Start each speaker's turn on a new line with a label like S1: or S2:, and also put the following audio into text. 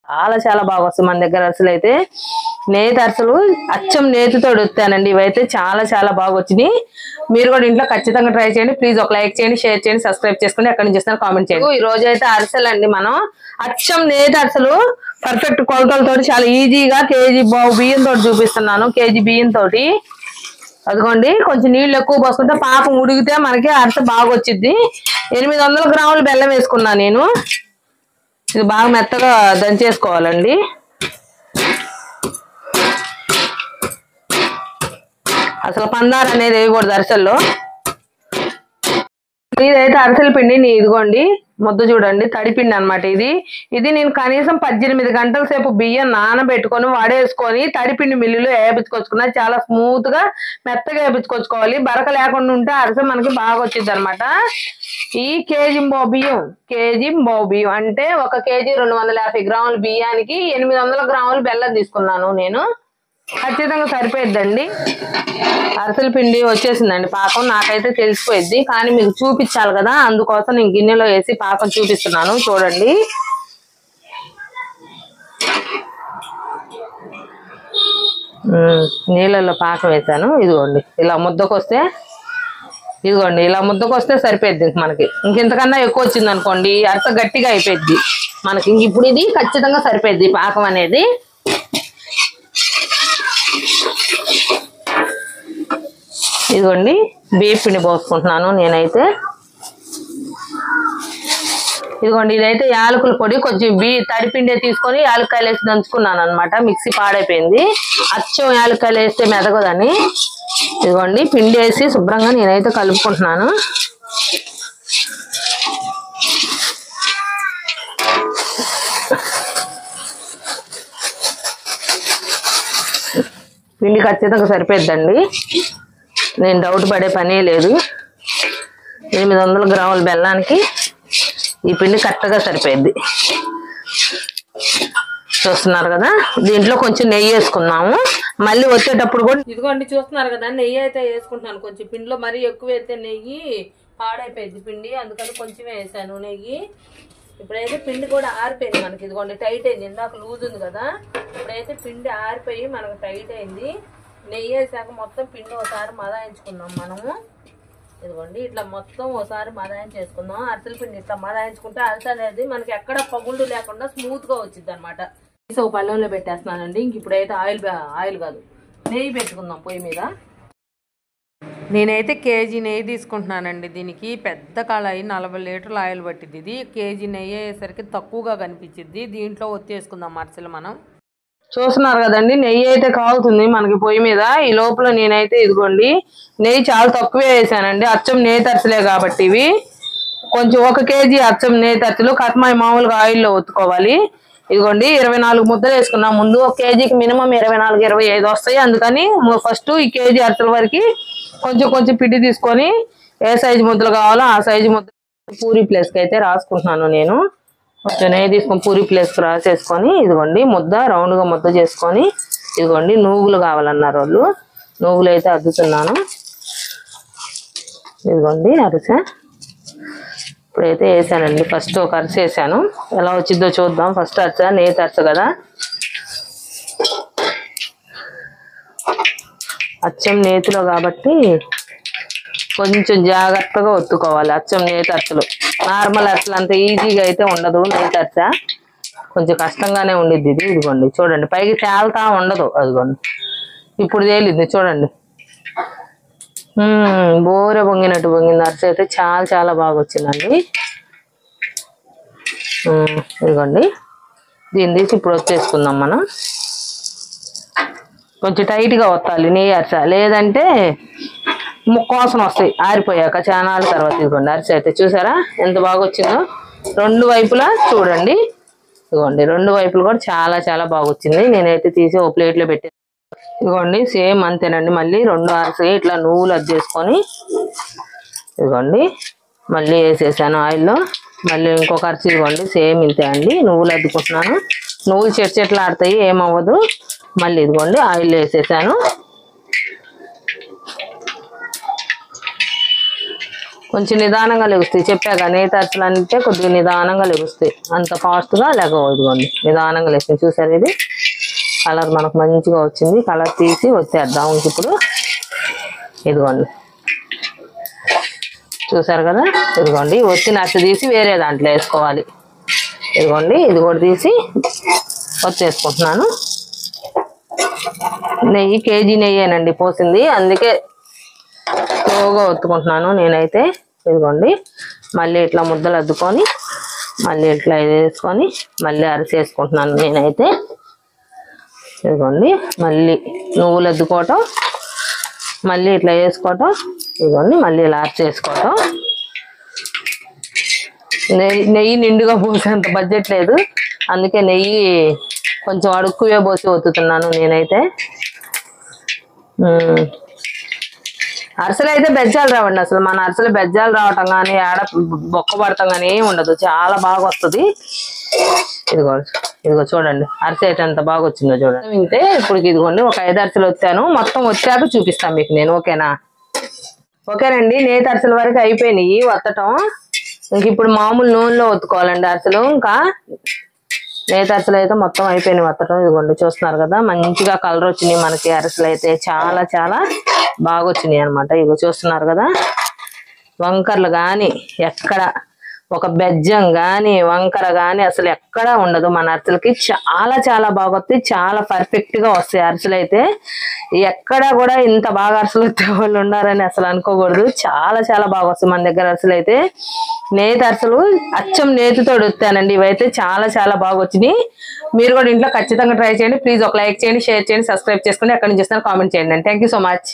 S1: చాలా చాలా బాగా వస్తాయి మన దగ్గర అరిసెలు అయితే. నేతి అరిసెలు అచ్చం నేతితో వస్తానండి. ఇవైతే చాలా చాలా బాగా వచ్చినాయి. మీరు కూడా ఇంట్లో ఖచ్చితంగా ట్రై చేయండి. ప్లీజ్ ఒక లైక్ చేయండి, షేర్ చేయండి, సబ్స్క్రైబ్ చేసుకోండి. ఎక్కడి నుంచి చేస్తున్నారు కామెంట్ చేయండి. ఈ రోజు అయితే అరిసెలు అండి, మనం అచ్చం నేతి అరిసెలు పర్ఫెక్ట్ కొలతలతో చాలా ఈజీగా కేజీ బియ్యంతో చూపిస్తున్నాను. కేజీ బియ్యంతో అదిగోండి, కొంచెం నీళ్ళు ఎక్కువ పోసుకుంటే పాకం ఉడికితే మనకి అరిసె బాగా వచ్చింది. 800 గ్రాములు బెల్లం వేసుకున్నా నేను. ఇది బాగా మెత్తగా దంచేసుకోవాలండి. అసలు పందారు అనేది వేయకూడదు అరిసెల్లో. ఇదైతే అరిసెల పిండి ఇదిగోండి, ముద్ద చూడండి, తడిపిండి అనమాట. ఇది నేను కనీసం 18 గంటల సేపు బియ్యం నానబెట్టుకొని వడేసుకొని తడిపిండి మిల్లులో వేపించుకొచ్చుకున్నా. చాలా స్మూత్ గా మెత్తగా వేపించుకొచ్చుకోవాలి. బరక లేకుండా ఉంటే అరిసె మనకి బాగా వచ్చింది అనమాట. ఈ కేజీ బియ్యం అంటే 1 కేజీ 250 గ్రాముల బియ్యానికి 800 గ్రాములు బెల్లం తీసుకున్నాను నేను. ఖచ్చితంగా సరిపోయిద్దండి. అరిసెల పిండి వచ్చేసిందండి పాకం. నాకైతే తెలిసిపోయిద్ది, కానీ మీకు చూపించాలి కదా, అందుకోసం నేను గిన్నెలో వేసి పాకం చూపిస్తున్నాను. చూడండి, నీళ్ళల్లో పాకం వేసాను. ఇదిగోండి, ఇలా ముద్దకొస్తే సరిపోద్ది మనకి. ఇంకెంతకన్నా ఎక్కువ వచ్చింది అనుకోండి అరిసె గట్టిగా అయిపోద్ది మనకి. ఇప్పుడు ఇది ఖచ్చితంగా సరిపోద్ది పాకం అనేది. ఇదిగోండి, బియ్య పిండి పోసుకుంటున్నాను నేనైతే. ఇదిగోండి, ఇదైతే యాలకుల పొడి. కొంచెం తడిపిండే తీసుకొని యాలక్కాయలు వేసి దంచుకున్నాను అనమాట. మిక్సీ పాడైపోయింది. అచ్చం యాలక్కాయలు వేస్తే మెదగదని. ఇదిగోండి, పిండి వేసి శుభ్రంగా నేనైతే కలుపుకుంటున్నాను. పిండి ఖచ్చితంగా సరిపోద్దండి. నేను డౌట్ పడే పనే లేదు. 800 గ్రాముల బెల్లానికి ఈ పిండి కరెక్ట్గా సరిపోద్ది. చూస్తున్నారు కదా, దీంట్లో కొంచెం నెయ్యి వేసుకున్నాము. మళ్ళీ వచ్చేటప్పుడు కూడా ఇదిగోండి, చూస్తున్నారు కదా, నెయ్యి అయితే వేసుకుంటున్నాను. కొంచెం పిండిలో మరీ ఎక్కువ వేస్తే నెయ్యి పాడైపోయింది పిండి, అందుకని కొంచెమే వేసాను నెయ్యి. ఇప్పుడైతే పిండి కూడా ఆరిపోయింది మనకి. ఇదిగోండి, టైట్ అయింది. ఇందాక లూజ్ ఉంది కదా, ఇప్పుడైతే పిండి ఆరిపోయి మనకు టైట్ అయింది. నెయ్యి వేసాక మొత్తం పిండి ఒకసారి మదాయించుకుందాం మనము. ఇదిగోండి, ఇట్లా మొత్తం ఒకసారి మదాయించేసుకుందాం. అరిసెల పిండి ఇట్లా మదాయించుకుంటే అరిసె అనేది మనకి ఎక్కడ పగుళ్ళు లేకుండా స్మూత్ గా వచ్చింది అనమాట. ఒక పళ్ళెంలో పెట్టేస్తున్నానండి. ఇంక ఇప్పుడైతే ఆయిల్ కాదు, నెయ్యి పెట్టుకుందాం పొయ్యి మీద. నేనైతే కేజీ నెయ్యి తీసుకుంటున్నానండి. దీనికి పెద్ద కళాయి 40 లీటర్ల ఆయిల్ పట్టింది. ఇది కేజీ నెయ్యి అయ్యేసరికి తక్కువగా కనిపించింది. దీంట్లో ఒత్తేసుకుందాం అరిసెలు మనం. చూస్తున్నారు కదండి, నెయ్యి అయితే కాగుతుంది మనకి పొయ్యి మీద. ఈ లోపల నేనైతే ఇదిగోండి, నెయ్యి చాలా తక్కువే వేసానండి. అచ్చం నేతి అరిసెలే కాబట్టి ఇవి కొంచెం 1 కేజీ అచ్చం నేతి అరిసెలు కట్మాయి మామూలుగా ఆయిల్లో ఒత్తుకోవాలి. ఇదిగోండి, 24 ముద్దలు వేసుకున్నాం. ముందు 1 కేజీకి మినిమం 24-25 వస్తాయి. అందుకని ఫస్ట్ ఈ కేజీ అరిసెల వరకు కొంచెం పిండి తీసుకొని ఏ సైజు ముద్దలు కావాలో ఆ సైజు ముద్ద పూరీ ప్లేస్కి అయితే రాసుకుంటున్నాను నేను. కొంచెం నెయ్యి తీసుకొని పూరీ ప్లేస్కి రాసేసుకొని ఇదిగోండి ముద్ద రౌండ్గా ముద్ద చేసుకొని, ఇదిగోండి నువ్వులు కావాలన్నారు వాళ్ళు, నువ్వులు అయితే అద్దుతున్నాను. ఇదిగోండి అరిసె ఇప్పుడైతే వేసానండి. ఫస్ట్ ఒక అరిసె వేసాను, ఎలా వచ్చిందో చూద్దాం. ఫస్ట్ అరిసె నేతి అరిసె కదా, అచ్చం నేతిలో కాబట్టి కొంచెం జాగ్రత్తగా ఒత్తుకోవాలి. అచ్చం నేతి అరిసెలు నార్మల్ అరిసెలు అంత ఈజీగా అయితే ఉండదు. నేతి అరిసె కొంచెం కష్టంగానే ఉండిద్ది. ఇదిగోండి చూడండి, పైకి తేలుతా ఉండదు. అదిగోండి ఇప్పుడు తేలింది చూడండి, బోరె పొంగినట్టు పొంగింది. అరిసె అయితే చాలా చాలా బాగా వచ్చిందండి. ఇదిగోండి, దీన్ని తీసి ఇప్పుడు వచ్చేసుకుందాం మనం. కొంచెం టైట్గా వత్తాలి నెయ్యి అరిసె, లేదంటే ముక్కోసం వస్తాయి ఆరిపోయాక చానాల తర్వాత. ఇదిగోండి అరిసె అయితే చూసారా ఎంత బాగా వచ్చిందో. 2 వైపులా చూడండి, ఇదిగోండి 2 వైపులు కూడా చాలా చాలా బాగా వచ్చింది. నేనైతే తీసి ఒక ప్లేట్లో పెట్టాను. ఇదిగోండి సేమ్ అంతేనండి. మళ్ళీ 2 అరిసె ఇట్లా నువ్వులు అద్దేసుకొని ఇదిగోండి మళ్ళీ వేసేసాను ఆయిల్లో. మళ్ళీ ఇంకొక అరిసె ఇదిగోండి సేమ్ ఇంతే అండి, నువ్వులు అద్దుకుంటున్నాను. నువ్వులు చెట్లు ఆడతాయి, ఏమవ్వదు. మళ్ళీ ఇదిగోండి ఆయిల్ వేసేసాను. కొంచెం నిదానంగా లెగుస్తాయి. చెప్పాక నేతి అరిసెలు అంటే కొద్దిగా నిదానంగా లెగుస్తాయి, అంత ఫాస్ట్గా లేక ఇదిగోండి నిదానంగా లేస్తుంది. చూసారు ఇది కలర్ మనకు మంచిగా వచ్చింది. కలర్ తీసి వచ్చేద్దాం ఇప్పుడు. ఇదిగోండి చూసారు కదా, ఇదిగోండి వచ్చిన అరిసె తీసి వేరే దాంట్లో వేసుకోవాలి. ఇదిగోండి ఇది కూడా తీసి వచ్చేసుకుంటున్నాను. నెయ్యి కేజీ నెయ్యేనండి పోసింది, అందుకే స్లోగా ఒత్తుకుంటున్నాను నేనైతే. ఇదిగోండి మళ్ళీ ఇట్లా ముద్దలు అద్దుకొని మళ్ళీ ఇట్లా వేసుకొని మళ్ళీ అరిసి వేసుకుంటున్నాను నేనైతే. ఇదిగోండి మళ్ళీ నువ్వులు అద్దుకోవటం, మళ్ళీ ఇట్లా వేసుకోవటం, ఇదిగోండి మళ్ళీ ఇలా అరిసి వేసుకోవటం. నెయ్యి నిండుగా పోసేంత బడ్జెట్ లేదు, అందుకే నెయ్యి కొంచెం అడుక్కువే పోసి ఒత్తుతున్నాను నేనైతే. అరిసెలు అయితే బెజ్జాలు రావండి అసలు. మన అరిసెలు బెజ్జాలు రావటం కానీ ఆడ బొక్క పడటం కానీ ఏమి ఉండదు, చాలా బాగా వస్తుంది. ఇదిగో చూడండి అరిసె అయితే ఎంత బాగా వచ్చిందో చూడండి. ఇంతే ఇప్పుడు ఇదిగోండి ఒక 5 అరిసెలు వచ్చాను, మొత్తం వచ్చాక చూపిస్తాను మీకు నేను. ఓకేనా? ఓకేనండి, నేతి అరిసెల వరకు అయిపోయినాయి వత్తటం. ఇంక ఇప్పుడు మామూలు నూనెలో ఒత్తుకోవాలండి అరిసెలు. ఇంకా నేతి అరిసెలు అయితే మొత్తం అయిపోయినాయి వత్తటం. ఇదిగోండి చూస్తున్నారు కదా మంచిగా కలర్ వచ్చినాయి మనకి అరిసెలు అయితే, చాలా చాలా బాగా వచ్చినాయి అనమాట. ఇగో చూస్తున్నారు కదా, వంకర్లు కానీ ఎక్కడ ఒక బెజ్జం కానీ వంకర కానీ అసలు ఎక్కడా ఉండదు మన అరిసెలకి. చాలా చాలా బాగా వస్తాయి, చాలా పర్ఫెక్ట్ గా వస్తాయి అరిసెలు అయితే. ఎక్కడా కూడా ఇంత బాగా అరిసెలు వచ్చే వాళ్ళు ఉన్నారని అసలు అనుకోకూడదు, చాలా చాలా బాగా వస్తాయి మన దగ్గర అరిసెలు అయితే. నేతి అరిసెలు అచ్చం నేతితో వస్తానండి ఇవైతే, చాలా చాలా బాగా వచ్చినాయి. మీరు కూడా ఇంట్లో ఖచ్చితంగా ట్రై చేయండి. ప్లీజ్ ఒక లైక్ చేయండి, షేర్ చేయండి, సబ్స్క్రైబ్ చేసుకోండి. ఎక్కడి నుంచి చేస్తాను కామెంట్ చేయండి. Thank you so much.